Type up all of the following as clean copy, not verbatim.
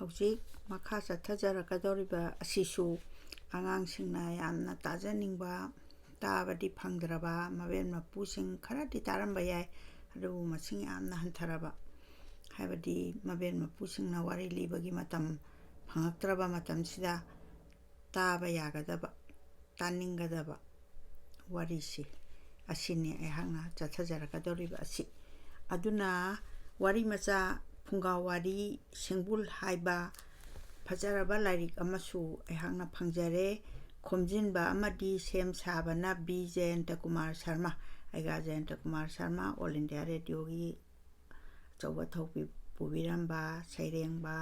ꯍꯧꯖꯤꯛ ꯃꯈꯥ ꯆꯠꯊꯖꯔꯛꯀꯗꯧꯔꯤꯕ ꯑꯁꯤꯁꯨ ꯑꯉꯥꯡꯁꯤꯡꯅ ꯌꯥꯝꯅ ꯇꯥꯖꯅꯤꯡꯕ ꯇꯥꯕꯗꯤ ꯐꯪꯗ꯭ꯔꯕ ꯃꯕꯦꯟ ꯃꯄꯨꯁꯤꯡ ꯈꯔꯗꯤ ꯇꯥꯔꯝꯕ ꯌꯥꯏ ꯑꯗꯨꯕꯨ ꯃꯁꯤꯡ ꯌꯥꯝꯅ ꯍꯟꯊꯔꯕ ꯍꯥꯏꯕꯗꯤ ꯃꯕꯦꯟ ꯃꯄꯨꯁꯤꯡꯅ ꯋꯥꯔꯤ ꯂꯤꯕꯒꯤ ꯃꯇꯝ ꯐꯪꯉꯛꯇ꯭ꯔꯕ ꯃꯇꯝꯁꯤꯗ ꯇꯥꯕ ꯌꯥꯒꯗꯕ ꯇꯥꯅꯤꯡꯒꯗꯕ ꯋꯥꯔꯤꯁꯤ ꯑꯁꯤꯅꯤ ꯑꯩꯍꯥꯛꯅ ꯆꯠꯊꯖꯔꯛꯀꯗꯧꯔꯤꯕ ꯑꯁꯤ ꯑꯗꯨꯅ ꯋꯥꯔꯤ ꯃꯆꯥ ꯐꯨꯡꯒꯥꯋꯥꯔꯤ ꯁꯦꯡꯕꯨꯜ ꯍꯥꯏꯕ ꯐꯖꯔꯕ ꯂꯥꯏꯔꯤꯛ ꯑꯃꯁꯨ ꯑꯩꯍꯥꯛꯅ ꯐꯪꯖꯔꯦ ꯈꯣꯝꯖꯤꯟꯕ ꯑꯃꯗꯤ ꯁꯦꯝ ꯁꯥꯕꯅ ꯕꯤ ꯖꯌꯟꯇ ꯀꯨꯃꯥꯔ ꯁꯔꯃ ꯑꯩꯒ ꯖꯌꯟꯇ ꯀꯨꯃꯥꯔ ꯁꯔꯃ ꯑꯣꯜ ꯏꯟꯗꯤꯌꯥ ꯔꯦꯗꯤꯑꯣꯒꯤ ꯑꯆꯧꯕ ꯊꯧ ꯄꯨꯕꯤꯔꯝꯕ ꯁꯩꯔꯦꯡꯕ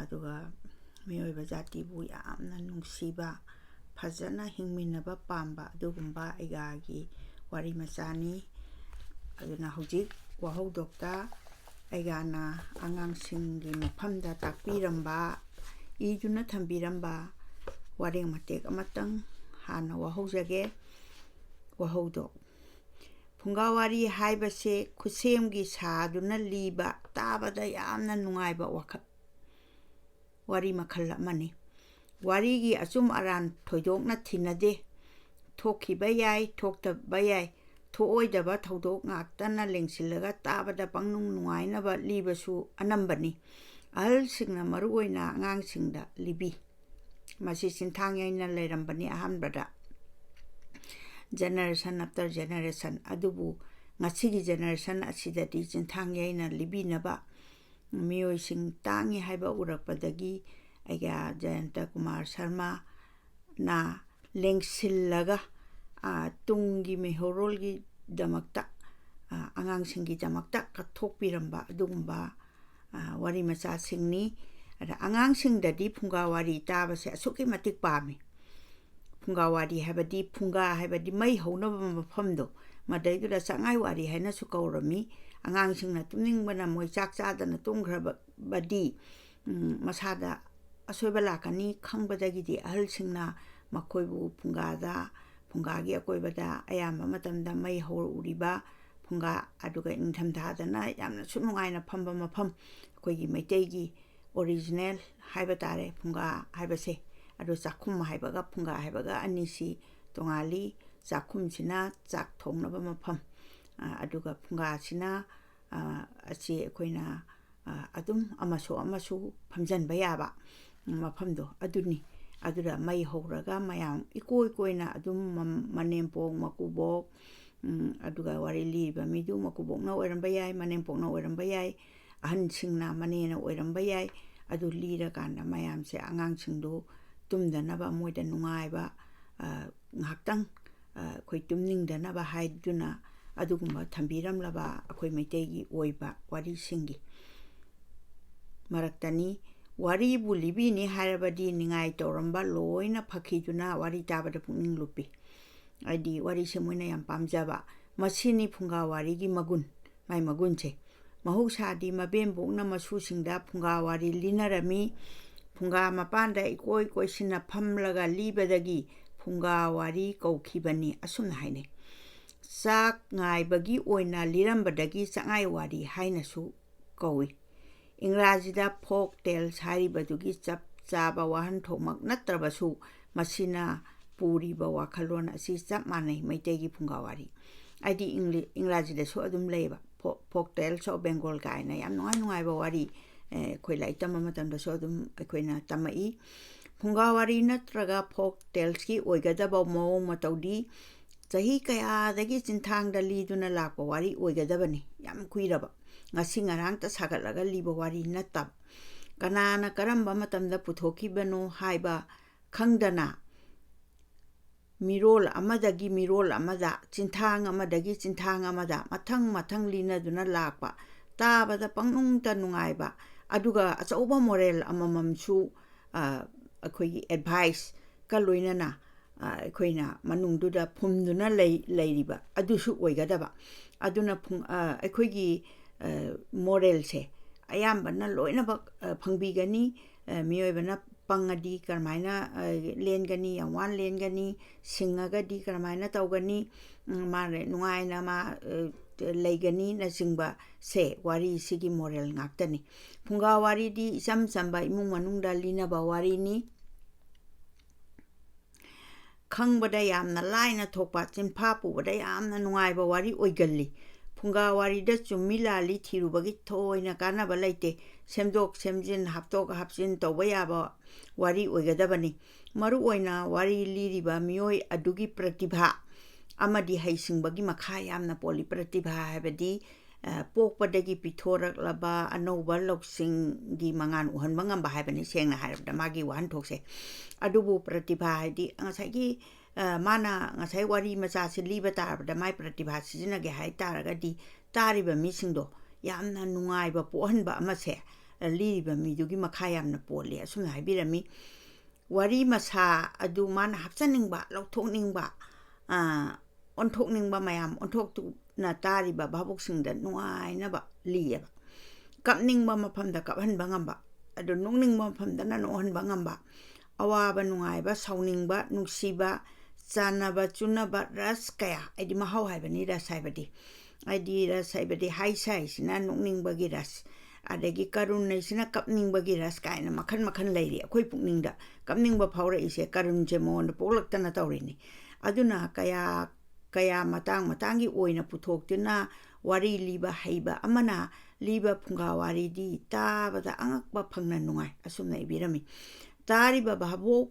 ꯑꯗꯨꯒ ꯃꯤꯑꯣꯏꯕ ꯖꯥꯇꯤꯕꯨ ꯌꯥꯝꯅ ꯅꯨꯡꯁꯤꯕ ꯐꯖꯅ ꯍꯤꯡꯃꯤꯟꯅꯕ ꯄꯥꯝꯕ ꯑꯗꯨꯒꯨꯝꯕ ꯑꯩꯒꯥꯒꯤ ꯋꯥꯔꯤ ꯃꯆꯥꯅꯤ ꯑꯗꯨꯅ ꯍꯧꯖꯤꯛ ꯋꯥꯍꯧꯗꯣꯛꯇ ꯑꯩꯒꯥꯅ ꯑꯉꯥꯡꯁꯤꯡꯒꯤ ꯃꯐꯝꯗ ꯇꯥꯛꯄꯤꯔꯝꯕ ꯏꯗꯨꯅ ꯊꯝꯕꯤꯔꯝꯕ ꯋꯥꯔꯦꯡ ꯃꯇꯦꯛ ꯑꯃꯇꯪ ꯍꯥꯟꯅ ꯋꯥꯍꯧꯖꯒꯦ ꯋꯥꯍꯧꯗꯣꯛ ꯐꯨꯡꯒꯥꯋꯥꯔꯤ ꯍꯥꯏꯕꯁꯦ ꯈꯨꯠꯁꯦꯝꯒꯤ ꯁꯥꯗꯨꯅ ꯂꯤꯕ ꯇꯥꯕꯗ ꯌꯥꯝꯅ ꯅꯨꯡꯉꯥꯏꯕ ꯋꯥꯔꯤ ꯃꯈꯜ ꯑꯃꯅꯤ ꯋꯥꯔꯤꯒꯤ ꯑꯆꯨꯝ ꯑꯔꯥꯟ ꯊꯣꯏꯗꯣꯛꯅ ꯊꯤꯅꯗꯦ ꯊꯣꯛꯈꯤꯕ ꯌꯥꯏ ꯊꯣꯛꯇꯕ ꯌꯥꯏ ꯊꯣꯛꯑꯣꯏꯗꯕ ꯊꯧꯗꯣꯛ ꯉꯥꯛꯇꯅ ꯂꯦꯡꯁꯤꯜꯂꯒ ꯇꯥꯕꯗ ꯄꯪꯅꯨꯡ ꯅꯨꯡꯉꯥꯏꯅꯕ ꯂꯤꯕꯁꯨ ꯑꯅꯝꯕꯅꯤ ꯑꯍꯜꯁꯤꯡꯅ ꯃꯔꯨꯑꯣꯏꯅ ꯑꯉꯥꯡꯁꯤꯡꯗ ꯂꯤꯕꯤ ꯃꯁꯤ ꯆꯤꯟꯊꯥꯡ ꯌꯩꯅ ꯂꯩꯔꯝꯕꯅꯤ ꯑꯍꯥꯟꯕꯗ ꯖꯦꯅꯦꯔꯦꯁꯟ ꯑꯐꯇꯔ ꯖꯦꯅꯦꯔꯦꯁꯟ ꯑꯗꯨꯕꯨ ꯉꯁꯤꯒꯤ ꯖꯦꯅꯦꯔꯦꯁꯟ ꯑꯁꯤꯗꯗꯤ ꯆꯤꯟꯊꯥꯡ ꯌꯩꯅ ꯂꯤꯕꯤꯅꯕ ꯃꯤꯑꯣꯏꯁꯤꯡ ꯇꯥꯡꯉꯤ ꯍꯥꯏꯕ ꯎꯔꯛꯄꯗꯒꯤ ꯑꯩꯒ ꯖꯌꯟꯇ ꯀꯨꯃꯥꯔ ꯁꯔꯃꯅ ꯂꯦꯡꯁꯤꯜꯂꯒ ꯇꯨꯡꯒꯤ ꯃꯩꯍꯧꯔꯣꯜꯒꯤꯗꯃꯛꯇ ꯑꯉꯥꯡꯁꯤꯡꯒꯤꯗꯃꯛꯇ ꯀꯠꯊꯣꯛꯄꯤꯔꯝꯕ ꯑꯗꯨꯒꯨꯝꯕ ꯋꯥꯔꯤ ꯃꯆꯥꯁꯤꯡꯅꯤ ꯑꯗ ꯑꯉꯥꯡꯁꯤꯡꯗꯗꯤ ꯐꯨꯡꯒꯥꯋꯥꯔꯤ ꯇꯥꯕꯁꯦ ꯑꯁꯨꯛꯀꯤ ꯃꯇꯤꯛ ꯄꯥꯝꯃꯤ ꯐꯨꯡꯒꯥꯋꯥꯔꯤ ꯍꯥꯏꯕꯗꯤ ꯐꯨꯡꯒꯥ ꯍꯥꯏꯕꯗꯤ ꯃꯩ ꯍꯧꯅꯕ ꯃꯐꯝꯗꯣ ꯃꯗꯩꯗꯨꯗ ꯆꯥꯛꯉꯥꯏꯋꯥꯔꯤ ꯍꯥꯏꯅꯁꯨ ꯀꯧꯔꯝꯃꯤ ꯑꯉꯥꯡꯁꯤꯡꯅ ꯇꯨꯝꯅꯤꯡꯕꯅ ꯃꯣꯏ ꯆꯥꯛ ꯆꯥꯗꯅ ꯇꯨꯝꯈ꯭ꯔꯕꯗꯤ ꯃꯁꯥꯗ ꯑꯁꯣꯏꯕ ꯂꯥꯛꯀꯅꯤ ꯈꯪꯕꯗꯒꯤꯗꯤ ꯑꯍꯜꯁꯤꯡꯅ ꯃꯈꯣꯏꯕꯨ ꯐꯨꯡꯒꯥꯒꯤ ꯑꯀꯣꯏꯕꯗ ꯑꯌꯥꯝꯕ ꯃꯇꯝꯗ ꯃꯩ ꯍꯧꯔꯎꯔꯤꯕ ꯐꯨꯡꯒꯥ ꯑꯗꯨꯒ ꯏꯪꯊꯝꯊꯥꯗꯅ ꯌꯥꯝꯅꯁꯨ ꯅꯨꯡꯉꯥꯏꯅ ꯐꯝꯕ ꯃꯐꯝ ꯑꯩꯈꯣꯏꯒꯤ ꯃꯩꯇꯩꯒꯤ ꯑꯣꯔꯤꯖꯤꯅꯦꯜ ꯍꯥꯏꯕ ꯇꯥꯔꯦ ꯐꯨꯡꯒꯥ ꯍꯥꯏꯕꯁꯦ ꯑꯗꯨ ꯆꯥꯛꯈꯨꯝ ꯍꯥꯏꯕꯒ ꯐꯨꯡꯒꯥ ꯍꯥꯏꯕꯒ ꯑꯅꯤꯁꯤ ꯇꯣꯉꯥꯜꯂꯤ ꯆꯥꯛꯈꯨꯝꯁꯤꯅ ꯆꯥꯛ ꯊꯣꯡꯅꯕꯃꯐꯝ ꯑꯗꯨꯒ ꯐꯨꯡꯒꯥꯁꯤꯅ ꯑꯁꯤ ꯑꯩꯈꯣꯏꯅ ꯑꯗꯨꯝ ꯑꯃꯁꯨ ꯐꯝꯖꯤꯟꯕ ꯌꯥꯕ ꯃꯐꯝꯗꯣ ꯑꯗꯨꯅꯤ ꯑꯗꯨꯗ ꯃꯩ ꯍꯧꯔꯒ ꯃꯌꯥꯝ ꯏꯀꯣꯏ ꯀꯣꯏꯅ ꯑꯗꯨꯝ ꯃꯅꯦꯝꯄꯣꯛ ꯃꯀꯨꯕꯣꯛ ꯑꯗꯨꯒ ꯋꯥꯔꯤ ꯂꯤꯔꯤꯕ ꯃꯤꯗꯨ ꯃꯀꯨꯕꯣꯛꯅ ꯑꯣꯏꯔꯝꯕ ꯌꯥꯏ ꯃꯅꯦꯝꯄꯣꯛꯅ ꯑꯣꯏꯔꯝꯕ ꯌꯥꯏ ꯑꯍꯟꯁꯤꯡꯅ ꯃꯅꯦꯅ ꯑꯣꯏꯔꯝꯕ ꯌꯥꯏ ꯑꯗꯨ ꯂꯤꯔꯀꯥꯟꯗ ꯃꯌꯥꯝꯁꯦ ꯑꯉꯥꯡꯁꯤꯡꯗꯨ ꯇꯨꯝꯗꯅꯕ ꯃꯣꯏꯗ ꯅꯨꯡꯉꯥꯏꯕ ꯉꯥꯏꯍꯥꯛꯇꯪ ꯑꯩꯈꯣꯏ ꯇꯨꯝꯅꯤꯡꯗꯅꯕ ꯍꯥꯏꯗꯨꯅ ꯑꯗꯨꯒꯨꯝꯕ ꯊꯝꯕꯤꯔꯝꯂꯕ ꯑꯩꯈꯣꯏ ꯃꯩꯇꯩꯒꯤ ꯑꯣꯏꯕ ꯋꯥꯔꯤꯁꯤꯡꯒꯤ ꯃꯔꯛꯇꯅꯤ ꯋꯥꯔꯤꯕꯨ ꯂꯤꯕꯤꯅꯤ ꯍꯥꯏꯔꯕꯗꯤ ꯅꯤꯡꯉꯥꯏ ꯇꯧꯔꯝꯕ ꯂꯣꯏꯅ ꯐꯈꯤꯗꯨꯅ ꯋꯥꯔꯤ ꯇꯥꯕꯗ ꯄꯨꯛꯅꯤꯡ ꯂꯨꯞꯄꯤ ꯍꯥꯏꯗꯤ ꯋꯥꯔꯤꯁꯦ ꯃꯣꯏꯅ ꯌꯥꯝ ꯄꯥꯝꯖꯕ ꯃꯁꯤꯅꯤ ꯐꯨꯡꯒꯥ ꯋꯥꯔꯤꯒꯤ ꯃꯥꯏ ꯃꯒꯨꯟꯁꯦ ꯃꯍꯧꯁꯥꯗꯤ ꯃꯕꯦꯝꯕꯣꯛꯅ ꯃꯁꯨꯁꯤꯡꯗ ꯐꯨꯡꯒꯥ ꯋꯥꯔꯤ ꯂꯤꯅꯔꯝꯃꯤ ꯐꯨꯡꯒꯥ ꯃꯄꯥꯟꯗ ꯏꯀꯣꯏ ꯀꯣꯏꯁꯤꯟꯅ ꯐꯝꯂꯒ ꯂꯤꯕꯗꯒꯤ ꯐꯨꯡꯒꯥ ꯋꯥꯔꯤ ꯀꯧꯈꯤꯕꯅꯤ ꯑꯁꯨꯝꯅ ꯍꯥꯏꯅꯩ ꯆꯥꯛ ꯉꯥꯏꯕꯒꯤ ꯑꯣꯏꯅ ꯂꯤꯔꯝꯕꯗꯒꯤ ꯆꯥꯛꯉꯥꯏ ꯋꯥꯔꯤ ꯍꯥꯏꯅꯁꯨ ꯀꯧꯏ ꯏꯪꯒ꯭ꯔꯥꯖꯤꯗ ꯐꯣꯛ ꯇꯦꯜꯁ ꯍꯥꯏꯔꯤꯕꯗꯨꯒꯤ ꯆꯞ ꯆꯥꯕ ꯋꯥꯍꯟꯊꯣꯛꯃꯛ ꯅꯠꯇ꯭ꯔꯕꯁꯨ ꯃꯁꯤꯅ ꯄꯨꯔꯤꯕ ꯋꯥꯈꯜꯂꯣꯟ ꯑꯁꯤ ꯆꯞ ꯃꯥꯟꯅꯩ ꯃꯩꯇꯩꯒꯤ ꯐꯨꯡꯒꯥ ꯋꯥꯔꯤ ꯍꯥꯏꯗꯤ ꯏꯪꯒ꯭ꯔꯥꯖꯤꯗꯁꯨ ꯑꯗꯨꯝ ꯂꯩꯌꯦꯕ ꯐꯣꯛ ꯇꯦꯜꯁ ꯑꯣꯐ ꯕꯦꯡꯒꯣꯜ ꯀꯥꯏꯅ ꯌꯥꯝ ꯅꯨꯡꯉꯥꯏꯕ ꯋꯥꯔꯤ ꯑꯩꯈꯣꯏ ꯂꯥꯏꯔꯤꯛ ꯇꯝꯕ ꯃꯇꯝꯗꯁꯨ ꯑꯗꯨꯝ ꯑꯩꯈꯣꯏꯅ ꯇꯝꯃꯛꯏ ꯐꯨꯡꯒꯥ ꯋꯥꯔꯤ ꯅꯠꯇ꯭ꯔꯒ ꯐꯣꯛ ꯇꯦꯜꯁꯀꯤ ꯑꯣꯏꯒꯗꯕ ꯃꯑꯣꯡ ꯃꯇꯧꯗꯤ ꯆꯍꯤ ꯀꯌꯥꯗꯒꯤ ꯆꯤꯟꯊꯥꯡꯗ ꯂꯤꯗꯨꯅ ꯂꯥꯛꯄ ꯋꯥꯔꯤ ꯑꯣꯏꯒꯗꯕꯅꯤ ꯌꯥꯝ ꯀꯨꯏꯔꯕ ꯉꯁꯤ ꯉꯔꯥꯡꯇ ꯁꯥꯒꯠꯂꯒ ꯂꯤꯕ ꯋꯥꯔꯤ ꯅꯠꯇꯕ ꯀꯅꯥꯅ ꯀꯔꯝꯕ ꯃꯇꯝꯗ ꯄꯨꯊꯣꯛꯈꯤꯕꯅꯣ ꯍꯥꯏꯕ ꯈꯪꯗꯅ ꯃꯤꯔꯣꯜ ꯑꯃꯗꯒꯤ ꯃꯤꯔꯣꯜ ꯑꯃꯗ ꯆꯤꯟꯊꯥꯡ ꯑꯃꯗꯒꯤ ꯆꯤꯟꯊꯥꯡ ꯑꯃꯗ ꯃꯊꯪ ꯂꯤꯅꯗꯨꯅ ꯂꯥꯛꯄ ꯇꯥꯕꯗ ꯄꯪꯅꯨꯡꯇ ꯅꯨꯡꯉꯥꯏꯕ ꯑꯗꯨꯒ ꯑꯆꯧꯕ ꯃꯣꯔꯦꯜ ꯑꯃꯃꯝꯁꯨ ꯑꯩꯈꯣꯏꯒꯤ ꯑꯦꯗꯚꯥꯏꯁꯀ ꯂꯣꯏꯅꯅ ꯑꯩꯈꯣꯏꯅ ꯃꯅꯨꯡꯗꯨꯗ ꯐꯨꯝꯗꯨꯅ ꯂꯩꯔꯤꯕ ꯑꯗꯨꯁꯨ ꯑꯣꯏꯒꯗꯕ ꯑꯗꯨꯅ ꯑꯩꯈꯣꯏꯒꯤ ꯃꯣꯔꯦꯜꯁꯦ ꯑꯌꯥꯝꯕꯅ ꯂꯣꯏꯅꯃꯛ ꯐꯪꯕꯤꯒꯅꯤ ꯃꯤꯑꯣꯏꯕꯅ ꯄꯪꯉꯗꯤ ꯀꯔꯝꯍꯥꯏꯅ ꯂꯦꯟꯒꯅꯤ ꯌꯥꯝ ꯋꯥꯅ ꯂꯦꯟꯒꯅꯤ ꯁꯤꯡꯉꯒꯗꯤ ꯀꯔꯝꯍꯥꯏꯅ ꯇꯧꯒꯅꯤ ꯃꯥ ꯅꯨꯡꯉꯥꯏꯅ ꯃꯥ ꯂꯩꯒꯅꯤ ꯅꯆꯤꯡꯕ ꯁꯦ ꯋꯥꯔꯤ ꯁꯤꯒꯤ ꯃꯣꯔꯦꯜ ꯉꯥꯛꯇꯅꯤ ꯐꯨꯡꯒꯥ ꯋꯥꯔꯤꯗꯤ ꯏꯆꯝ ꯆꯝꯕ ꯏꯃꯨꯡ ꯃꯅꯨꯡꯗ ꯂꯤꯅꯕ ꯋꯥꯔꯤꯅꯤ ꯈꯪꯕꯗ ꯌꯥꯝꯅ ꯂꯥꯏꯅ ꯊꯣꯛꯄ ꯆꯤꯟꯐꯥ ꯄꯨꯕꯗ ꯌꯥꯝꯅ ꯅꯨꯡꯉꯥꯏꯕ ꯋꯥꯔꯤ ꯑꯣꯏꯒꯜꯂꯤ ꯐꯨꯡꯒꯥ ꯋꯥꯔꯤꯗ ꯆꯨꯝꯃꯤ ꯂꯥꯜꯂꯤ ꯊꯤꯔꯨꯕꯒꯤ ꯊꯣꯏꯅ ꯀꯥꯟꯅꯕ ꯂꯩꯇꯦ ꯁꯦꯝꯗꯣꯛ ꯁꯦꯝꯖꯤꯟ ꯍꯥꯞꯇꯣꯛ ꯍꯥꯞꯆꯤꯟ ꯇꯧꯕ ꯌꯥꯕ ꯋꯥꯔꯤ ꯑꯣꯏꯒꯗꯕꯅꯤ ꯃꯔꯨꯑꯣꯏꯅ ꯋꯥꯔꯤ ꯂꯤꯔꯤꯕ ꯃꯤꯑꯣꯏ ꯑꯗꯨꯒꯤ ꯄ꯭ꯔꯇꯤꯚꯥ ꯑꯃꯗꯤ ꯍꯩꯁꯤꯡꯕꯒꯤ ꯃꯈꯥ ꯌꯥꯝꯅ ꯄꯣꯜꯂꯤ ꯄ꯭ꯔꯇꯤꯚꯥ ꯍꯥꯏꯕꯗꯤ ꯄꯣꯛꯄꯗꯒꯤ ꯄꯤꯊꯣꯔꯛꯂꯕ ꯑꯅꯧꯕ ꯂꯧꯁꯤꯡꯒꯤ ꯃꯉꯥꯜ ꯎꯍꯟꯕ ꯉꯝꯕ ꯍꯥꯏꯕꯅꯤ ꯁꯦꯡꯅ ꯍꯥꯏꯔꯕꯗ ꯃꯥꯒꯤ ꯋꯥꯍꯟꯊꯣꯛꯁꯦ ꯑꯗꯨꯕꯨ ꯄ꯭ꯔꯇꯤꯚꯥ ꯍꯥꯏꯗꯤ ꯉꯁꯥꯏꯒꯤ ꯃꯥꯅ ꯉꯁꯥꯏ ꯋꯥꯔꯤ ꯃꯆꯥꯁꯤ ꯂꯤꯕ ꯇꯥꯔꯕꯗ ꯃꯥꯏ ꯄ꯭ꯔꯇꯤꯚꯥ ꯁꯤꯖꯤꯟꯅꯒꯦ ꯍꯥꯏ ꯇꯥꯔꯒꯗꯤ ꯇꯥꯔꯤꯕ ꯃꯤꯁꯤꯡꯗꯣ ꯌꯥꯝꯅ ꯅꯨꯡꯉꯥꯏꯕ ꯄꯣꯛꯍꯟꯕ ꯑꯃꯁꯦ ꯂꯤꯔꯤꯕ ꯃꯤꯗꯨꯒꯤ ꯃꯈꯥ ꯌꯥꯝꯅ ꯄꯣꯜꯂꯤ ꯑꯁꯨꯝꯅ ꯍꯥꯏꯕꯤꯔꯝꯃꯤ ꯋꯥꯔꯤ ꯃꯁꯥ ꯑꯗꯨ ꯃꯥꯅ ꯍꯥꯞꯆꯟꯅꯤꯡꯕ ꯂꯧꯊꯣꯛꯅꯤꯡꯕ ꯑꯣꯟꯊꯣꯛꯅꯤꯡꯕ ꯃꯌꯥꯝ ꯑꯣꯟꯊꯣꯛꯇꯨꯅ ꯇꯥꯔꯤꯕ ꯚꯥꯕꯣꯛꯁꯤꯡꯗ ꯅꯨꯡꯉꯥꯏꯅꯕ ꯂꯤꯌꯦꯕ ꯀꯞꯅꯤꯡꯕ ꯃꯐꯝꯗ ꯀꯞꯍꯟꯕ ꯉꯝꯕ ꯑꯗꯨ ꯅꯣꯛꯅꯤꯡꯕ ꯃꯐꯝꯗꯅ ꯅꯣꯛꯍꯟꯕ ꯉꯝꯕ ꯑꯋꯥꯕ ꯅꯨꯡꯉꯥꯏꯕ ꯁꯥꯎꯅꯤꯡꯕ ꯅꯨꯡꯁꯤꯕ ꯆꯥꯟꯅꯕ ꯆꯨꯅꯕ ꯔꯁ ꯀꯌꯥ ꯍꯥꯏꯗꯤ ꯃꯍꯥꯎ ꯍꯥꯏꯕꯅꯤ ꯔꯁ ꯍꯥꯏꯕꯗꯤ ꯔꯁ ꯍꯥꯏꯕꯗꯤ ꯍꯥꯏꯁ ꯍꯥꯏꯁꯤꯅ ꯅꯣꯛꯅꯤꯡꯕꯒꯤ ꯔꯁ ꯑꯗꯒꯤ ꯀꯔꯨꯟ ꯍꯥꯏꯁꯤꯅ ꯀꯞꯅꯤꯡꯕꯒꯤ ꯔꯁ ꯀꯥꯏꯅ ꯃꯈꯜ ꯃꯈꯜ ꯂꯩꯔꯤ ꯑꯩꯈꯣꯏ ꯄꯨꯛꯅꯤꯡꯗ ꯀꯞꯅꯤꯡꯕ ꯐꯥꯎꯔꯛꯏꯁꯦ ꯀꯔꯨꯟꯁꯦ ꯃꯉꯣꯟꯗ ꯄꯣꯛꯂꯛꯇꯅ ꯇꯧꯔꯤꯅꯤ ꯑꯗꯨꯅꯀꯌా ꯃꯇꯥꯡ ꯃꯇꯥꯡꯒꯤ ꯑꯣꯏꯅ ꯄꯨꯊꯣꯛꯇꯨꯅ ꯋꯥꯔꯤ ꯂꯤꯕ ꯍꯩꯕ ꯑꯃꯅ ꯂꯤꯕ ꯐꯨꯡꯒꯥ ꯋꯥꯔꯤꯗꯤ ꯇꯥꯕꯗ ꯑꯉꯛꯄ ꯐꯪꯅ ꯅꯨꯡꯉꯥꯏ ꯑꯁꯨꯝꯅ ꯏꯕꯤꯔꯝꯃꯤ ꯇꯥꯔꯤꯕ ꯚꯥꯕꯣꯛ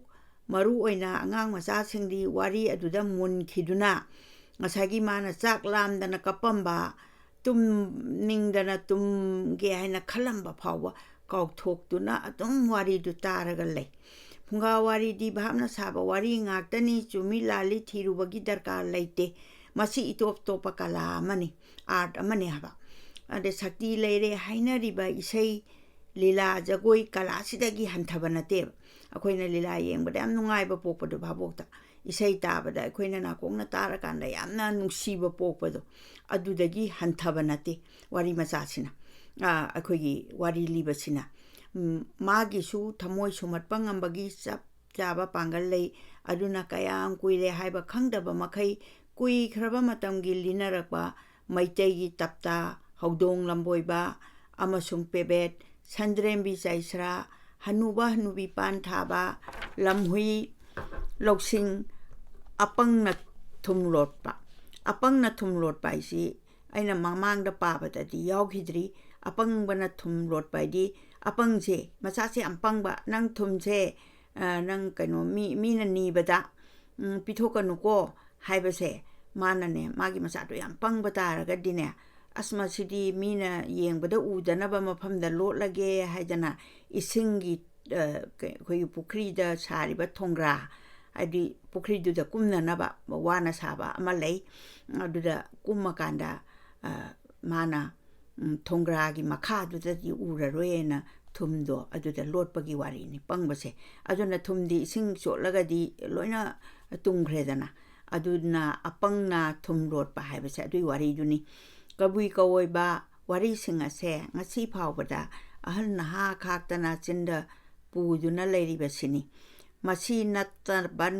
ꯃꯔꯨꯑꯣꯏꯅ ꯑꯉꯥꯡ ꯃꯆꯥꯁꯤꯡꯗꯤ ꯋꯥꯔꯤ ꯑꯗꯨꯗ ꯃꯨꯟꯈꯤꯗꯨꯅ ꯉꯁꯥꯏꯒꯤ ꯃꯥꯅ ꯆꯥꯛ ꯂꯥꯝꯗꯅ ꯀꯞꯄꯝꯕ ꯇꯨꯝꯅꯤꯡꯗꯅ ꯇꯨꯝꯒꯦ ꯍꯥꯏꯅ ꯈꯜꯂꯝꯕ ꯐꯥꯎꯕ ꯀꯥꯎꯊꯣꯛꯇꯨꯅ ꯑꯗꯨꯝ ꯋꯥꯔꯤꯗꯨ ꯇꯥꯔꯒ ꯂꯩ ꯐꯨꯡꯒꯥ ꯋꯥꯔꯤꯗꯤ ꯚꯥꯞꯅ ꯁꯥꯕ ꯋꯥꯔꯤ ꯉꯥꯛꯇꯅꯤ ꯆꯨꯝꯃꯤ ꯂꯥꯜꯂꯤ ꯊꯤꯔꯨꯕꯒꯤ ꯗꯔꯀꯥꯔ ꯂꯩꯇꯦ ꯃꯁꯤ ꯏꯇꯣꯞ ꯇꯣꯞꯄ ꯀꯂꯥ ꯑꯃꯅꯤ ꯑꯥꯔꯠ ꯑꯃꯅꯤ ꯍꯥꯏꯕ ꯑꯗꯩ ꯁꯛꯇꯤ ꯂꯩꯔꯦ ꯍꯥꯏꯅꯔꯤꯕ ꯏꯁꯩ ꯂꯤꯂꯥ ꯖꯒꯣꯏ ꯀꯂꯥꯁꯤꯗꯒꯤ ꯍꯟꯊꯕ ꯅꯠꯇꯦꯕ ꯑꯩꯈꯣꯏꯅ ꯂꯤꯂꯥ ꯌꯦꯡꯕꯗ ꯌꯥꯝ ꯅꯨꯡꯉꯥꯏꯕ ꯄꯣꯛꯄꯗꯣ ꯚꯥꯕꯣꯛꯇ ꯏꯁꯩ ꯇꯥꯕꯗ ꯑꯩꯈꯣꯏꯅ ꯅꯥꯀꯣꯡꯅ ꯇꯥꯔꯀꯥꯟꯗ ꯌꯥꯝꯅ ꯅꯨꯡꯁꯤꯕ ꯄꯣꯛꯄꯗꯣ ꯑꯗꯨꯗꯒꯤ ꯍꯟꯊꯕ ꯅꯠꯇꯦ ꯋꯥꯔꯤ ꯃꯆꯥꯁꯤꯅ ꯑꯩꯈꯣꯏꯒꯤ ꯋꯥꯔꯤ ꯂꯤꯕꯁꯤꯅ ꯃꯥꯒꯤꯁꯨ ꯊꯃꯣꯏ ꯁꯨꯝꯍꯠꯄ ꯉꯝꯕꯒꯤ ꯆꯞ ꯆꯥꯕ ꯄꯥꯡꯒꯜ ꯂꯩ ꯑꯗꯨꯅ ꯀꯌꯥꯝ ꯀꯨꯏꯔꯦ ꯍꯥꯏꯕ ꯈꯪꯗꯕ ꯃꯈꯩ ꯀꯨꯏꯈ꯭ꯔꯕ ꯃꯇꯝꯒꯤ ꯂꯤꯅꯔꯛꯄ ꯃꯩꯇꯩꯒꯤ ꯇꯞꯇꯥ ꯍꯧꯗꯣꯡ ꯂꯝꯕꯣꯏꯕ ꯑꯃꯁꯨꯡ ꯄꯦꯕꯦꯠ ꯁꯟꯗ꯭ꯔꯦꯝꯕꯤ ꯆꯩꯁ꯭ꯔꯥ ꯍꯅꯨꯕ ꯍꯅꯨꯕꯤ ꯄꯥꯟ ꯊꯥꯕ ꯂꯝꯍꯨꯏ ꯂꯧꯁꯤꯡ ꯑꯄꯪꯅ ꯊꯨꯝ ꯂꯣꯠꯄ ꯑꯄꯪꯅ ꯊꯨꯝ ꯂꯣꯠꯄ ꯍꯥꯏꯁꯤ ꯑꯩꯅ ꯃꯃꯥꯡꯗ ꯄꯥꯕꯗꯗꯤ ꯌꯥꯎꯈꯤꯗ꯭ꯔꯤ ꯑꯄꯪꯕꯅ ꯊꯨꯝ ꯂꯣꯠꯄ ꯍꯥꯏꯗꯤ ꯑꯄꯪꯁꯦ ꯃꯆꯥꯁꯦ ꯌꯥꯝ ꯄꯪꯕ ꯅꯪ ꯊꯨꯝꯁꯦ ꯅꯪ ꯀꯩꯅꯣ ꯃꯤꯅ ꯅꯤꯕꯗ ꯄꯤꯊꯣꯛꯀꯅꯨꯀꯣ ꯍꯥꯏꯕꯁꯦ ꯃꯥꯅꯅꯦ ꯃꯥꯒꯤ ꯃꯆꯥꯗꯣ ꯌꯥꯝ ꯄꯪꯕ ꯇꯥꯔꯒꯗꯤꯅꯦ ꯑꯁ ꯃꯁꯤꯗꯤ ꯃꯤꯅ ꯌꯦꯡꯕꯗ ꯎꯗꯅꯕ ꯃꯐꯝꯗ ꯂꯣꯠꯂꯒꯦ ꯍꯥꯏꯗꯅ ꯏꯁꯤꯡꯒꯤ ꯑꯩꯈꯣꯏꯒꯤ ꯄꯨꯈ꯭ꯔꯤꯗ ꯁꯥꯔꯤꯕ ꯊꯣꯡꯒ꯭ꯔꯥ ꯍꯥꯏꯗꯤ ꯄꯨꯈ꯭ꯔꯤꯗꯨꯗ ꯀꯨꯝꯅꯅꯕ ꯋꯥꯅ ꯁꯥꯕ ꯑꯃ ꯂꯩ ꯑꯗꯨꯗ ꯀꯨꯝꯃꯀꯥꯟꯗ ꯃꯥꯅ ꯊꯣꯡꯒ꯭ꯔꯥꯒꯤ ꯃꯈꯥꯗꯨꯗꯗꯤ ꯎꯔꯔꯣꯏꯅ ꯊꯨꯝꯗꯣ ꯑꯗꯨꯗ ꯂꯣꯠꯄꯒꯤ ꯋꯥꯔꯤꯅꯤ ꯄꯪꯕꯁꯦ ꯑꯗꯨꯅ ꯊꯨꯝꯗꯤ ꯏꯁꯤꯡ ꯆꯣꯠꯂꯒꯗꯤ ꯂꯣꯏꯅ ꯇꯨꯝꯈ꯭ꯔꯦꯗꯅ ꯑꯗꯨꯅ ꯑꯄꯪꯅ ꯊꯨꯝ ꯂꯣꯠꯄ ꯍꯥꯏꯕꯁꯦ ꯑꯗꯨꯒꯤ ꯋꯥꯔꯤꯗꯨꯅꯤ ꯀꯕꯨꯏ ꯀꯋꯣꯏꯕ ꯋꯥꯔꯤꯁꯤꯡ ꯑꯁꯦ ꯉꯁꯤ ꯐꯥꯎꯕꯗ ꯑꯍꯜ ꯅꯍꯥ ꯈꯥꯛꯇꯅ ꯆꯤꯟꯗ ꯄꯨꯗꯨꯅ ꯂꯩꯔꯤꯕꯁꯤꯅꯤ ꯃꯁꯤ ꯅꯠꯇꯕ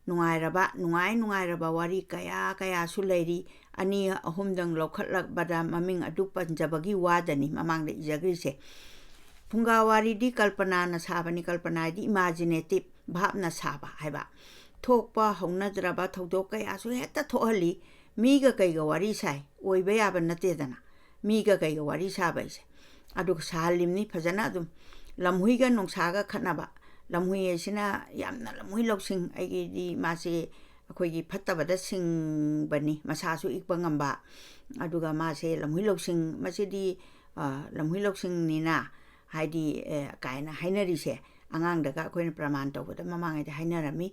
ꯅꯨꯡꯉꯥꯏꯔꯕ ꯋꯥꯔꯤ ꯀꯌꯥꯁꯨ ꯂꯩꯔꯤ ꯑꯅꯤ ꯑꯍꯨꯝꯗꯪ ꯂꯧꯈꯠꯂꯕꯗ ꯃꯃꯤꯡ ꯑꯗꯨ ꯄꯟꯖꯕꯒꯤ ꯋꯥꯗꯅꯤ ꯃꯃꯥꯡꯗ ꯏꯖꯈ꯭ꯔꯤꯁꯦ ꯐꯨꯡꯒꯥ ꯋꯥꯔꯤꯗꯤ ꯀꯜꯄꯅꯥꯅ ꯁꯥꯕꯅꯤ ꯀꯜꯄꯅꯥ ꯍꯥꯏꯗꯤ ꯏꯃꯥꯖꯤꯅꯦꯇꯤꯞ ꯚꯥꯞꯅ ꯁꯥꯕ ꯍꯥꯏꯕ ꯊꯣꯛꯄ ꯍꯧꯅꯗ꯭ꯔꯕ ꯊꯧꯗꯣꯛ ꯀꯌꯥꯁꯨ ꯍꯦꯛꯇ ꯊꯣꯛꯍꯜꯂꯤ ꯃꯤꯒ ꯀꯩꯒ ꯋꯥꯔꯤ ꯁꯥꯏ ꯑꯣꯏꯕ ꯌꯥꯕ ꯅꯠꯇꯦꯗꯅ ꯃꯤꯒ ꯀꯩꯒ ꯋꯥꯔꯤ ꯁꯥꯕ ꯍꯥꯏꯁꯦ ꯑꯗꯨꯒ ꯁꯥꯍꯜꯂꯤꯕꯅꯤ ꯐꯖꯅ ꯑꯗꯨꯝ ꯂꯝꯍꯨꯏꯒ ꯅꯣꯡꯁꯥꯒ ꯈꯠꯅꯕ ꯂꯝꯍꯨꯏ ꯍꯥꯏꯁꯤꯅ ꯌꯥꯝꯅ ꯂꯝꯍꯨꯏ ꯂꯧꯁꯤꯡ ꯑꯩꯒꯤꯗꯤ ꯃꯥꯁꯦ ꯑꯩꯈꯣꯏꯒꯤ ꯐꯠꯇꯕꯗ ꯁꯤꯡꯕꯅꯤ ꯃꯁꯥꯁꯨ ꯏꯛꯄ ꯉꯝꯕ ꯑꯗꯨꯒ ꯃꯥꯁꯦ ꯂꯝꯍꯨꯏ ꯂꯧꯁꯤꯡ ꯃꯁꯤꯗꯤ ꯂꯝꯍꯨꯏ ꯂꯧꯁꯤꯡꯅꯤꯅ ꯍꯥꯏꯗꯤ ꯀꯥꯏꯅ ꯍꯥꯏꯅꯔꯤꯁꯦ ꯑꯉꯥꯡꯗꯒ ꯑꯩꯈꯣꯏꯅ ꯄ꯭ꯔꯃꯥꯟ ꯇꯧꯕꯗ ꯃꯃꯥꯡꯉꯩꯗ ꯍꯥꯏꯅꯔꯝꯃꯤ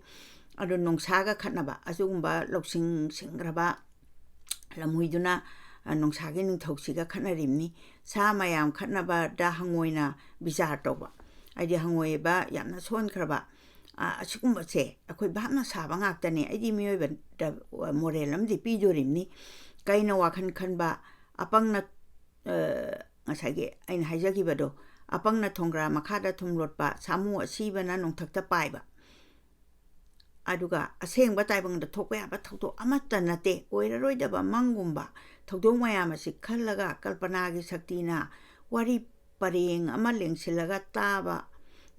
ꯑꯗꯨ ꯅꯣꯡꯁꯥꯒ ꯈꯠꯅꯕ ꯑꯁꯤꯒꯨꯝꯕ ꯂꯧꯁꯤꯡ ꯁꯤꯡꯈ꯭ꯔꯕ ꯂꯝꯍꯨꯏꯗꯨꯅ ꯅꯣꯡꯁꯥꯒꯤ ꯅꯤꯡꯊꯧꯁꯤꯒ ꯈꯠꯅꯔꯤꯕꯅꯤ ꯁꯥ ꯃꯌꯥꯝ ꯈꯠꯅꯕꯗ ꯍꯪꯉꯣꯏꯅ ꯕꯤꯆꯥꯔ ꯇꯧꯕ ꯍꯥꯏꯗꯤ ꯍꯪꯉꯣꯏꯕ ꯌꯥꯝꯅ ꯁꯣꯟꯈ꯭ꯔꯕ ꯑꯁꯤꯒꯨꯝꯕꯁꯦ ꯑꯩꯈꯣꯏ ꯚꯥꯞꯅ ꯁꯥꯕ ꯉꯥꯛꯇꯅꯦ ꯑꯩꯗꯤ ꯃꯤꯑꯣꯏꯕꯗ ꯃꯣꯔꯦꯜ ꯑꯃꯗꯤ ꯄꯤꯗꯣꯔꯤꯕꯅꯤ ꯀꯩꯅ ꯋꯥꯈꯜ ꯈꯟꯕ ꯑꯄꯪꯅ ꯉꯁꯥꯏꯒꯤ ꯑꯩꯅ ꯍꯥꯏꯖꯈꯤꯕꯗꯣ ꯑꯄꯪꯅ ꯊꯣꯡꯒ꯭ꯔꯥ ꯃꯈꯥꯗ ꯊꯨꯝ ꯂꯣꯠꯄ ꯁꯥꯃꯨ ꯑꯁꯤꯕꯅ ꯅꯣꯡꯊꯛꯇ ꯄꯥꯏꯕ aduga asengba taibangda thokpa yaba thokdo amata nate oiraroidaba mangumba thokdo mayamasi khallaga kalpanagi shaktina wari pareng ama lengsilaga taba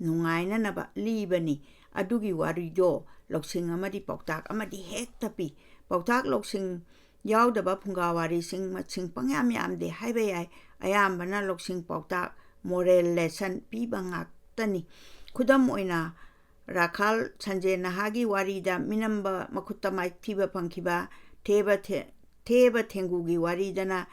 nungaina naba libani adugi warido loksing amadi pautak amadi hektapi pautak loksing yaudaba phunga wari sing maching pangyam yamde haiba yai ayambana loksing pautak moral lesson pibangak tani khudam oina Rakhal Sanjay Nahagi warida minamba makutta maithiba pangkiba theba thengugi waridana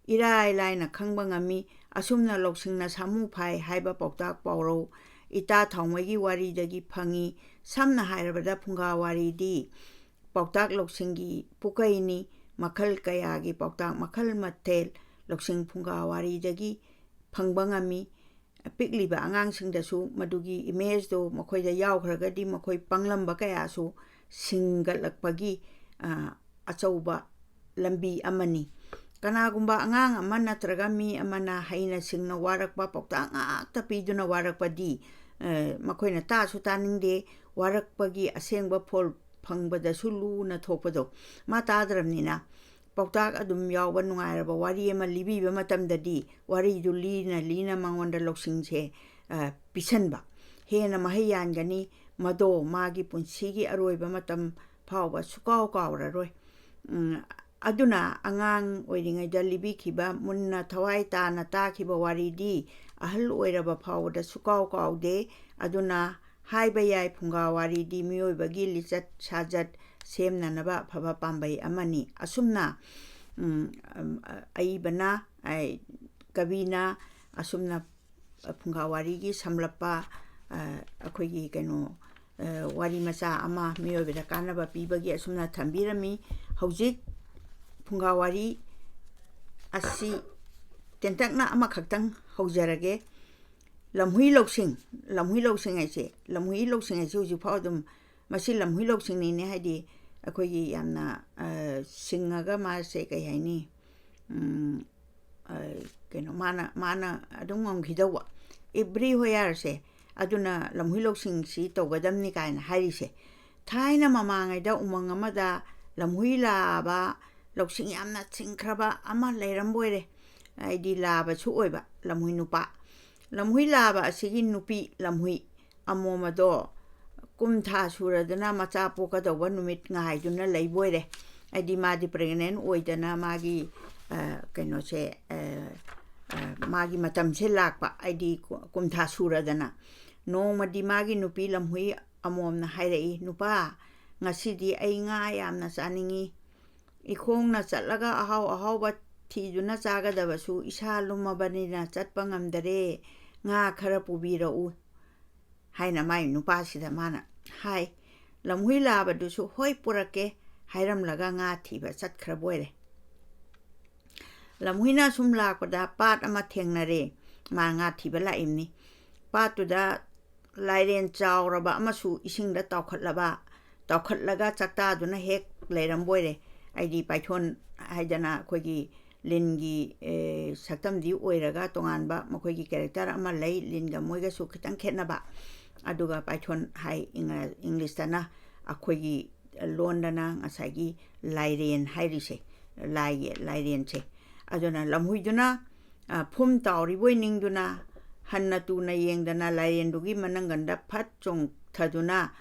irai laina khangba ngami asumna loksingna samu phai haiba pautak pauro ita thongmagi waridagi phangi samna hairabada phunga waridi pautak loksingi pukaini makhal kayagi pautak makhal mathel loksing phunga waridagi phangba ngami pikliba angangsingdasu madugi image do makhoida yawkhragadi makhoi panglamba kayasu singalakpagi achauba lambi amani kanagumba angang ama natraga mi amana haina singna warakpa pautak ngakta piduna warakpadi makhoina tasu taningde warakpagi asengba phol phangbadasu luna thopado ma tadramnina pautak adum yawba nungairaba wari ama libiba matamdadi wari du lina mangonda loksingse pisanba hena mahayangani mado magi punsigi aroiba matam phawba sukaw kawraroi aduna angang oiringaida libikhiba munna thawai tana takhiba waridi ahal oiraba phawda sukaw kawde aduna haiba yai phunga waridi miyoibagi lichat sajat semnanaba phaba pambai amani asumna aibana kabina asumna phunga warigi samlappa akhoigi keno wari macha ama miyoibada kanaba pibagi asumna thambirami hojik phunga wari asi tentakna ama khaktang haujarage lamhui loksing aise hojik phaw dum masi lamhui loksing ni haidi akhoigi yamna singaga ma se kai haini keno mana adum ngomghidawa every hoyar se aduna lamhui loksing si togadamni kaina harise thaina mamangaida umang amada lamhui laba loksing yamna chingkhraba ama leiramboire aidi laba chu oiba lamhui nupa lamhui laba asigi nupi lamhui amomado kumtha suradana macha pokadawa numit ngaiduna leiboire aidi madi pregnant oidana magi keno se magi matam se lakpa aidi kumtha suradana no madi magi nupi lamhui amomna hairei nupa ngasidi ai nga yamna chaningi ikhongna chatlaga ahau ba thijuna chagadabasu isa lumabanina chatpa ngamdare nga khara pubirau haina mai nupa sida mana hai lamhui labadusu hoi purake hairamlaga nga thiba chatkhraboire lamhuina sum lakpada pat ama thengnare ma nga thiba laimni patuda lairen chawraba amasu isingda tawkhatlaga chakta duna hek leiramboire aidi paithon haidana khoigi lingi saktamdi oiraga tonganba makhoigi character ama lei linga moiga su khitang khenaba aduga paithon hai english tana akhoigi londana ngasagi lairen hairise lairen che aduna lamhuiduna phum tawri boiningduna hanna tuna yengdana lairen dugi mananganda phat chong thaduna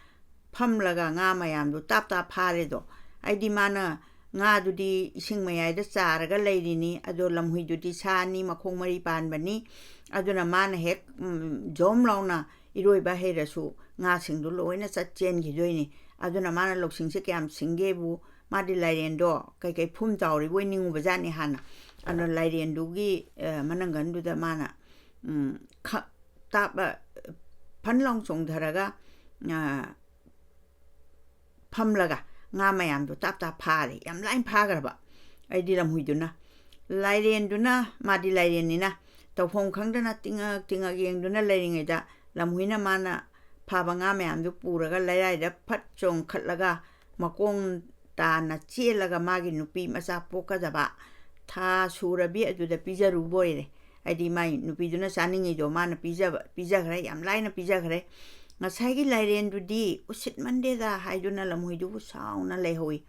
phamlaga nga mayamdu tap pharedo aidi mana nga dudi ising mayai da charaga leirini ado lamhui dudi sani makhong mari panbani aduna mana hek jom launa iroiba herasu nga singdu loina chatchen gidoini aduna mana loksing se kyam singebu madi lairen do kai phum tawri boiningu bajani hana ana lairen dugi manangan duda mana tap phanlong chong dharaga phamlaga nga mayamdu tap phare yam lain phagarba aidi lamhuiduna lairenduna madi lairenina tawphom khangdana tinga yengduna lairingaida lamhuina mana phaba nga mayamdu puraga lairaida phat chong khatlaga makong tana chelaga magi nupi macha pokadaba tha surabi aduda pijaru boire aidi mai nupi duna chaningi do mana pija khare yam laina pija khare ngasai gi lairen du di usit mande da haiduna lamhui du sauna lehoi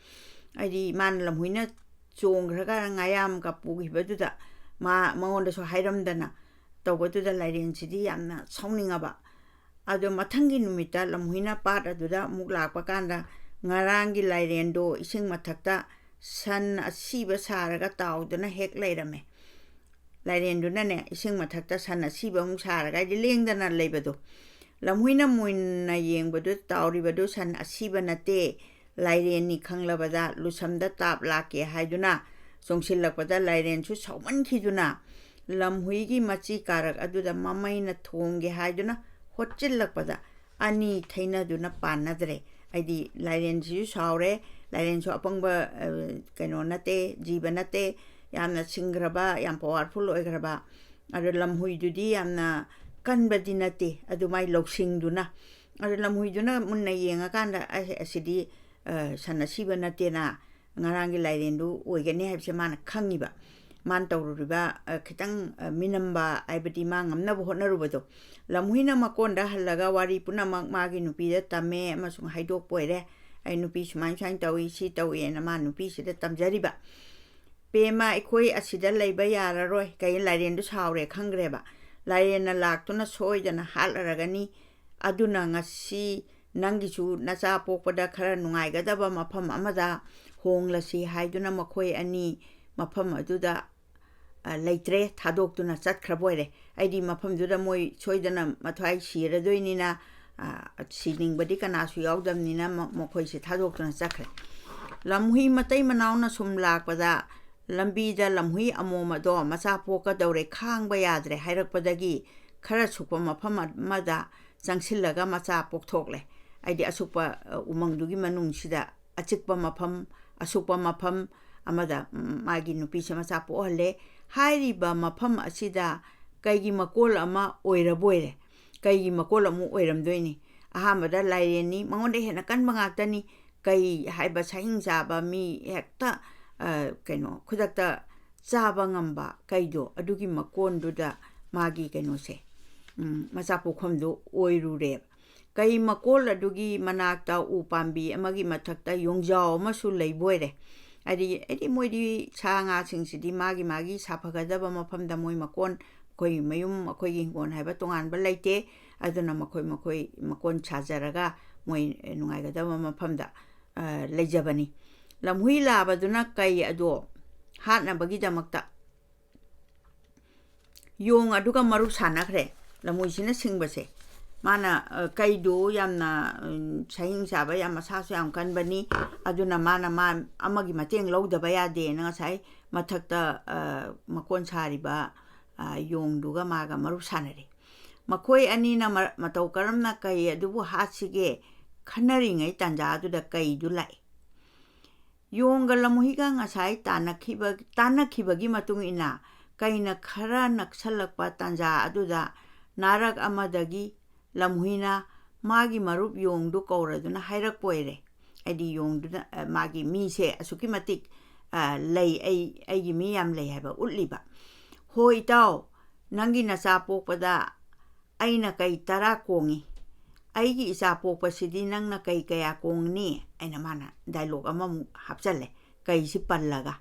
aidi man lamhui na chong raga ngayam ka pugi beduda maon da so hairam dana tawbadu da lairen sidi yamna sauninga ba ado mathangi numita lamhuina pat aduda muk lakpa kanda ngarangi lairen do ising mathakta san asiba saraga tawduna hek lairame lairen du na ne ising mathakta san asiba muk saraga di lengdana leibado lamhuina muina yengbadu tawribadu san asiba nate lairen ni khanglabada lusamda tap lake haiduna songsilakpada lairen su sauman khiduna lamhui gi machi karak aduda mamaina thongge haiduna hochillakpada ani thaina duna panadre aidi lairen ji saure lairen so apangba kaino nate jiba nate yamna singraba yam powerful oigraba adu lamhui dudi yamna kanbadi nate adu mai loksing duna adu lamhui duna munna yenga kanda asidi sanasiba nate na ngarangi lairen du oigane habse mana khangiba man tawruba khitang minamba aibadi ma ngamna bo honarubado lamhuina makonda halaga wari punamak magi nupi da tame amasung haidok poire ai nupi sumai sain tawi si tawi na ma nupi sida tamjariba pema ikoi asida leiba yararoi kai lairen du saure khangreba lairen na laktuna soidana halaragani aduna ngasi nangisu nacha pokpada khara nungai gadaba mafam amada honglasi haiduna makoi ani mafam aduda leitre thadok tuna chatkhraboire aidi mafam duda moi soidana mathai siradoinina sining badi kana su yaudamnina mokoi se thadok tuna chakre lamhui matai manauna sumlak pada lambi da lamhui amoma do macha poka daure khangba yadre hairakpadagi khara sukpa mafam mada changsillaga macha pokthokle aidi asukpa umangdugi manung sida achikpa mafam asukpa mafam amada magi nupi se macha pohale hairiba mafam asida kaigi makol ama oiraboire kaigi makol amu oiramdoini ahamada laireni mangonde hena kan mangaktani kai haiba saing jaba mi hekta kaino khudakta jaba ngamba kaido adugi makonduda magi kaino se macha pokhomdo oirure kai makol adugi manakta upambi amagi mathakta yongjao masu leiboire adi moidi changa singsidi magi sapagadaba mafamda moi makon koi mayum akoi gingon haiba tongan ba laite aduna makoi makon chajaraga moi nungai gadaba mafamda leijabani lamhui labaduna kai ado hatna bagi damakta yong aduga marup sanakre lamui sina singbase mana kaido yamna saing saba yam sasu yam kanbani aduna mana amagi mateng lodaba yade na sai mathakta makon sariba yongduga maga marup sanare makoi ani na matau karamna kai adubu hasige khanari ngai tanja aduda kai du lai yongga lamuhiga ngasai tanakhiba gi matung ina kaina khara naksalakpa tanja aduda narak amadagi lamhuina magi marup yongdu kauraduna hairak poire aidi yongduna magi mi se asuki matik lei ai gi mi yam lei haba ulliba hoi taw nangi na sa pokpada aina kai tara kongi aigi isa pokpasidi nangna kai kaya kongni aina mana dialogue amamu hapchalle kai si pallaga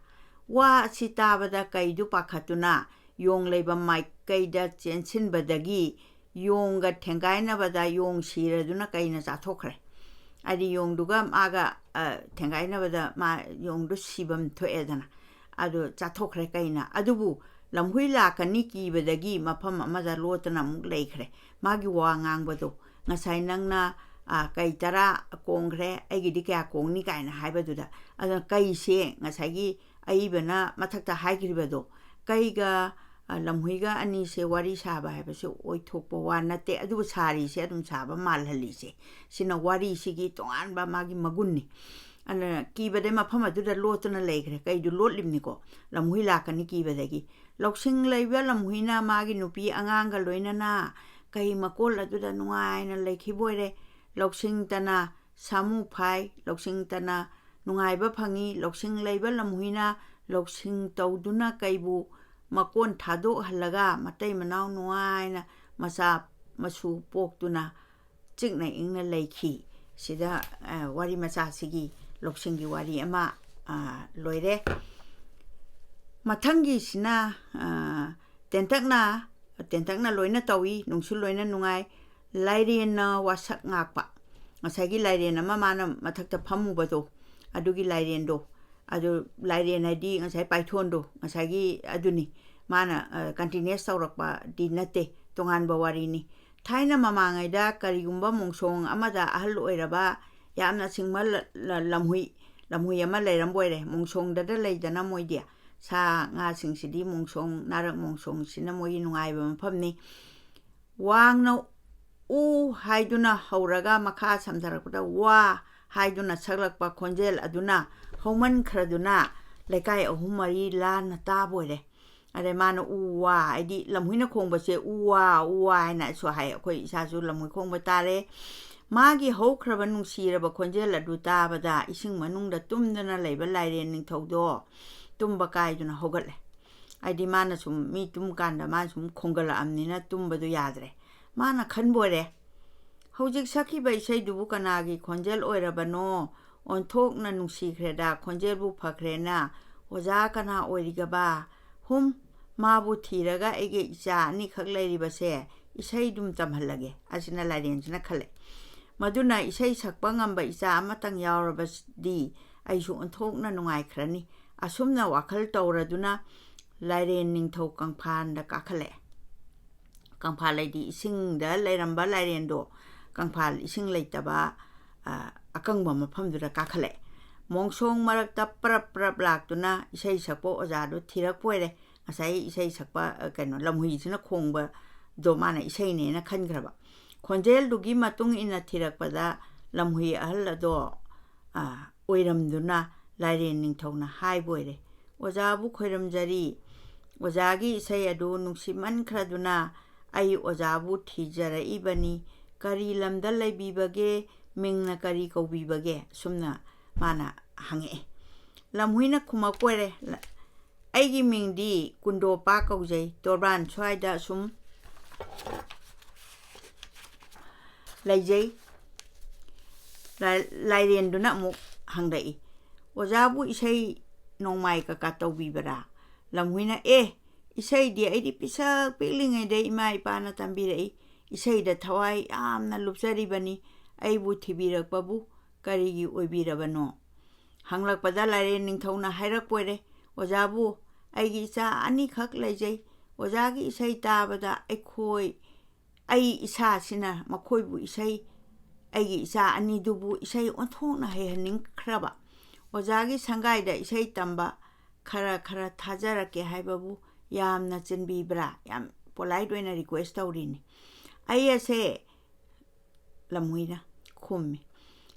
wa sitabada kai du pakhatuna yong leiba mai kai da chensin badagi yongga thengaina bada yong siraduna kaina chathokre adi yongduga maga thengaina bada ma yongdu sibam thoedana adu chathokre kaina adubu lamhui lakani ki badagi mafam amada lotana muk leikhre magi wa ngangbado ngasai nangna kai tara kongre aigi dikya kongni kaina haibaduda adu kai se ngasai gi aibana mathakta haigribado kaiga lamhuiga ani se wari saba haiba se oithokpo wa nate adu sari se adum saba malhali se sina wari sigi tongan ba magi magunni ana kibade mafam aduda lotna leigre kai du lotlimni ko lamhui lakani kibadegi loksing leiba lamhuina magi nupi anganga loinana kai makol aduda nungaina leikhiboire loksing tana samu phai loksing tana nungaiba phangi loksing leiba lamhuina loksing tawduna kaibu makon thado halaga matai manau nuaina masa masu poktuna चिकना इंगना लेखी सिदा वारी मचा सिगी लोकसिंगी वारी अमा लोइरे मथंगी सिना टेंटकना लोइना तवी नुंसु लोइना नुंगाई लाइरेन वासक ngakpa ngasagi lairen ama mana mathakta phamubado adugi lairen do adu lairen id ngasai python do ngasagi aduni mana continuous tawrakpa di nate tongan bawari ni thaina mamangai da karigumba mongsong amada ahal oiraba yamna singmal lamhui ama leiram boire mongsong da leidana moidia sa nga singsidi mongsong narak mongsong sina moi nungai ba maphamni wangna u haiduna hauraga makha samjarakpada wa haiduna saglakpa khonjel aduna homan khraduna lekai ahum mari la na ta boire are mana u wa aidi lamhuina khongba se u wa na so hai khoi isa ju lamhui khongba tare magi hokhraba nungsiraba khonjel adu ta bada ising manungda tumdana leiba lairen ning thaudo tumba kaiduna hogatle aidi mana sum mi tum kanda ma sum khongala amnina tumbadu yadre mana khanbore hojik sakhi bai sai dubu kanagi khonjel oirabano onthokna nungsikreda khonjel bu phakrena oja kana oirigaba hum mabu thiraga ege icha ani khak leiriba se isai dum tamhalage asina lairen sina khale maduna isai sakpa ngamba icha amatang yawraba di aisu onthokna nungai khrani asumna wakhal tawraduna lairen ningthau kangphan da kakhale kangpha leidi ising da leiramba lairen do kangpha ising leitaba akangba maphamdura kakhale mongsong marakta prap laktuna isai sakpo oja do thirak poire asai isai sakpa kano lamhui sina khongba do mana isai ne na khangraba khonjel dugi matung ina thirakpada lamhui ahal do oiramduna lairen ningthona hai boire oja bu khoiramjari ojagi isai adu nungsiman khraduna ai ojabu thijara ibani kari lamda laibibage mingna kari kaubibage sumna mana hange lamhuina khuma koire aigi mingdi kundo pa kaujai torban chwaida sum laijai lairen duna mu hangdai ojabu isai nongmai ka tawbibara lamhuina isai di aidi pisak pilingai de ima ipana tambirei isai da thawai amna lupsari bani aibu thibirakpabu karigi oibirabano hanglakpada lairen ningthona hairak poire ojabu aigi cha ani khak laijai ojagi isai tabada ai isa sina makhoibu isai aigi isa ani dubu isai onthona hehaning khraba ojagi sangai da isai tamba khara thajarake haibabu yamna chinbibra yam polite wena request tawrini ayase lamhuina khummi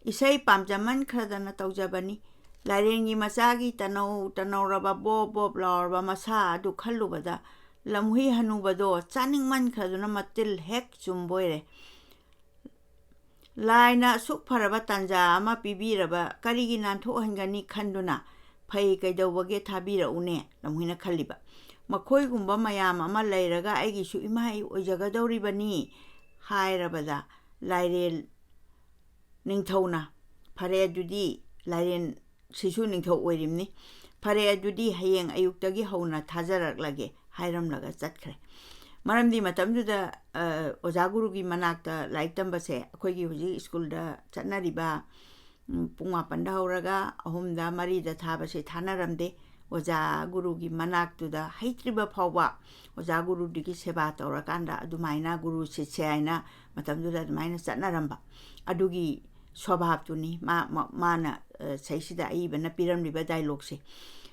isai pamjaman khradana tawjabani lairengi machagi tanau raba bob lorba masa adu khallubada lamhui hanubado chaningman khraduna matil hek chumboire laina suk pharaba tanja ama pibiraba karigi nantho hangani khanduna phai kaidawage thabira une lamhuina khalliba makhoi gumba mayam ama leiraga aigi su imai ojagadawribani hairabada lairen ningthona phare adudi lairen sisu ningthau oirimni phare adudi hayeng ayuktagi hauna thajaraklage hairamlaga chatkre maramdi matamduda ojagurugi manakta laiktambase akhoigi hoji school da chatnariba punga panda horaga ahumda marida thabase thanaramde oja gurugi manaktuda haitriba phawba oja guru digi seba tawrakanda adumaina guru sichaina matamduda adumaina chatnaramba adugi swabhabtuni mana saisida aibana piramliba dialogue se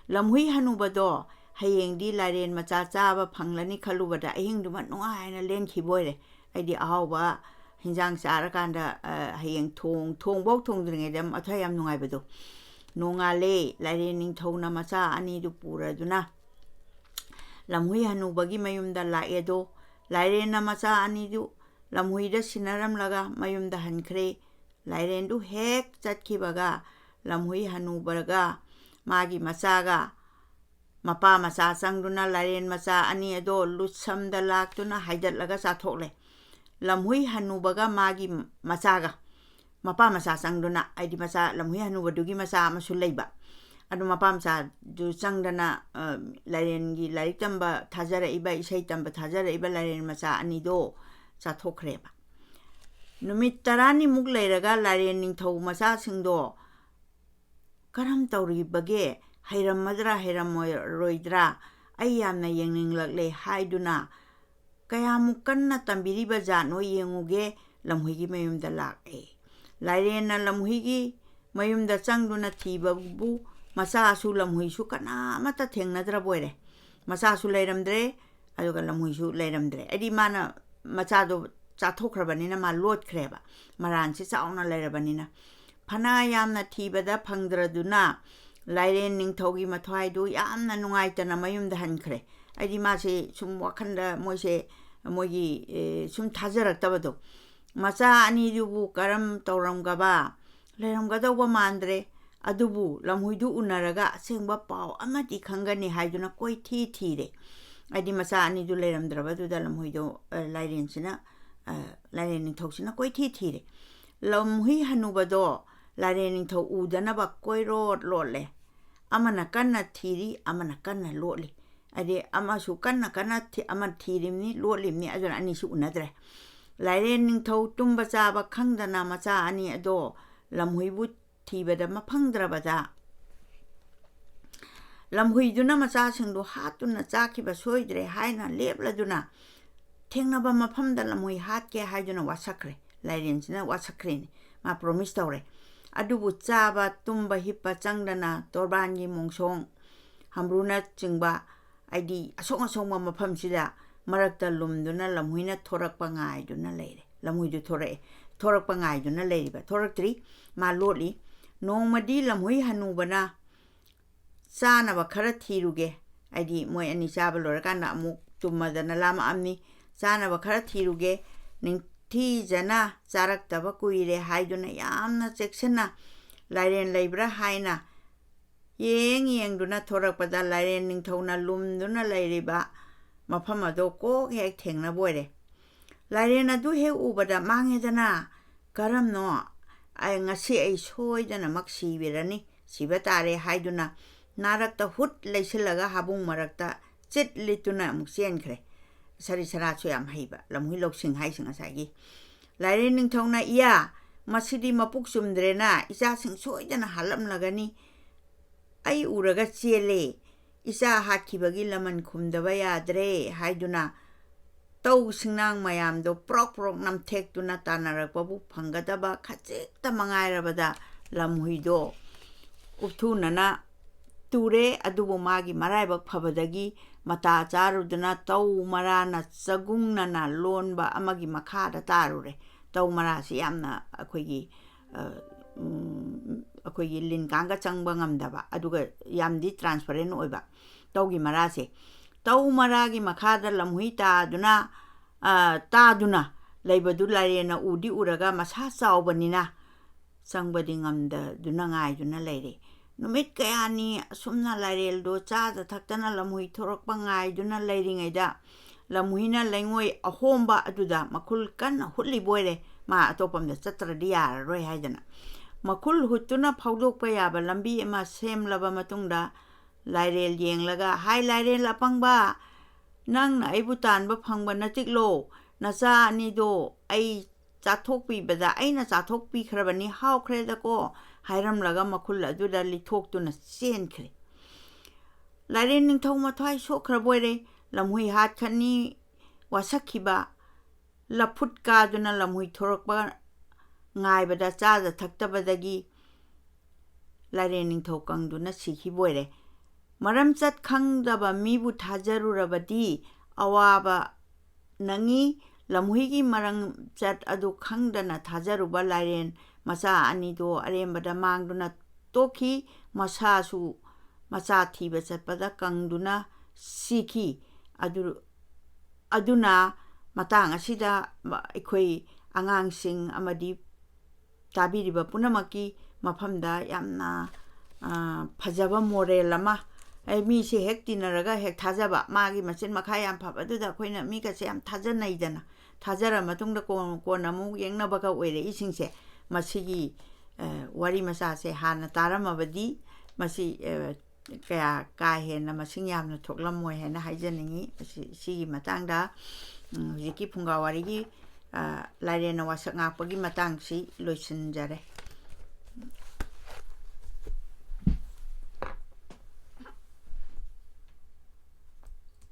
lamhui hanubado hayengdi lairen macha chaba phanglani khalubada ahingduma nuaina lenki boire aidi ahawba hinjang charakanda hayeng thongbok thongdringe dam athayam nungai bado nongale lairen ningthona macha ani du puraduna lamhui hanubagi mayumda laedo lairen na macha ani du lamhui da sinaram laga mayumda hankhre lairen du hek chatkibaga lamhui hanubaraga magi machaga mapa macha sangduna lairen macha ani ado lutsam da laktuna haidat laga chathokle lamhui hanubaga magi masaga mapa masa sangduna aidi masa lamhui hanubadugi masa masuleiba adu mapa masa du sangdana laren gi larik tamba thajara iba isai tamba thajara iba laren masa anido chathokhreba numit tarani muk leiraga laren ningthau masa singdo karam tawri bage hairam madra hairam roidra ai yamna yengninglakley haiduna kayamuk kanna tambiriba jano yenguge lamhuigi mayumda lak'e lairena lamhuigi mayumda changduna thibabu masasu lamhuisu kana amata thengnadra boire masasu leiramdre aduga lamhuisu leiramdre adi mana machado chathokhrabani na ma lotkreba maran si chauna leirabanina phana yamna thibada phangdraduna lairen ningthogi mathwai du yamna nungaitana mayumda hankhre adi ma se sum wakhanda moise mogi sum thajaraktabado macha ani dubu karam tawramgaba leiramgadawba mandre adubu lamhuidu unaraga sengba paw amati khangani haiduna koi thire adi macha ani du leiramdrabadu da lamhuidu lairensina laren ningthogsina koi thire lamhui hanubado laren ningthau udana ba koi rod lole amana kanna thiri amana kanna lole ade amasu kanna thi aman thirimni lolimni aduna ani su unadre lairen ningthau tumba chaba khangdana macha ani ado lamhuibu thibada maphangdrabada lamhuiduna macha singdo hatuna chakiba soidre haina lebladuna thengnaba maphamda lamhui hatke haiduna wasakre lairensina wasakre ma promise tawre adubu chaba tumba hippa changdana torbangi mongsong hamruna chingba aidi asong maphamsida marakta lumduna lamhuina thorakpa ngaiduna leire lamhuidu thorakpa ngaiduna leiriba thoraktri ma loli nongmadi lamhui hanubana chana ba khara thiruge aidi moi ani chaba lorakana amuk tummadana lama amni chana ba khara thiruge ning thi jana charaktaba kuire haiduna yamna cheksana lairen leibra haina yengduna thorakpada lairen ningthauna lumduna leiriba mafam ado ko hek thengna boire lairen adu he ubada mangedana karamno ai ngasi ai soidana maksi berani sibatare haiduna narakta hut leisilaga habung marakta chit lituna muksen khre sari sara chu yam haiba lamhui loksing haising asagi lairen ningthauna iya masidi mapuk sumdrena isa sing soidana halam lagani ai uraga chele isa hatkibagi laman khumdaba yadre haiduna tau singnang mayamdo prok namthektuna tanarakbabu phangadaba khachekta mangairabada lamhuido upthunana ture adubu magi maraibak phabadagi mata charuduna tau marana chagungnana lonba amagi makhada tarure tau marasi yamna akoigi lin kanga changba ngamdaba aduga yamdi transparent oiba taugi marase tau maragi makhada lamhui taduna leibadu lairena udi uraga masa chawbanina changbadi ngamda duna ngaiduna leire numit kayani sumna lairel do chada thaktana lamhui thorakpa ngaiduna leiringaida lamhuina lengoi ahomba aduda makul kan hutli boire ma atopamda chatradi yararoi haidana makul hutuna phawdokpa yaba lambi ema semlaba matungda lairel yenglaga hai lairel apangba nangna aibu tanba phangba natiklo nacha anido ai chathokpi bada aina chathokpi khrabani hawkhreda ko hairamlaga makul aduda lithoktuna senkhre lairen ningthau mathwai sokraboire lamhui hat khani wasakhiba laput kaduna lamhui thorakpa ngaibada chaja thaktabadagi lairen ningthau kangduna sikhi boire maram chat khangdaba mibu thajarurabadi awaba nangi lamhuigi marang chat adu khangdana thajaruba lairen macha anido arembada mangduna toki masasu macha thiba chatpada kangduna sikhi aduna matang asida ekhoi angangsing amadi tabiriba punamaki mafamda yamna phajaba morel lama ai mi se hek tinaraga hek thajaba magi machin makha yam phaba duda khoina mi ka se yam thaja naidana ꯊꯥꯖꯔ ꯃꯇꯨꯡꯗ ꯀꯣꯟꯅ ꯑꯃꯨꯛ ꯌꯦꯡꯅꯕꯒ ꯑꯣꯏꯔꯛꯏꯁꯤꯡꯁꯦ ꯃꯁꯤꯒꯤ ꯋꯥꯔꯤ ꯃꯆꯥꯁꯦ ꯍꯥꯟꯅ ꯇꯥꯔꯝꯃꯕꯗꯤ ꯃꯁꯤ ꯀꯌꯥ ꯀꯥ ꯍꯦꯟꯅ ꯃꯁꯤꯡ ꯌꯥꯝꯅ ꯊꯣꯛꯂꯝꯃꯣꯏ ꯍꯥꯏꯅ ꯍꯥꯏꯖꯅꯤꯡꯉꯤ ꯁꯤꯒꯤ ꯃꯇꯥꯡꯗ ꯍꯧꯖꯤꯛꯀꯤ ꯐꯨꯡꯒꯥ ꯋꯥꯔꯤꯒꯤ ꯂꯥꯏꯔꯦꯟꯅ ꯋꯥꯁꯛ ꯉꯥꯛꯄꯒꯤ ꯃꯇꯥꯡꯁꯤ ꯂꯣꯏꯁꯤꯟꯖꯔꯦ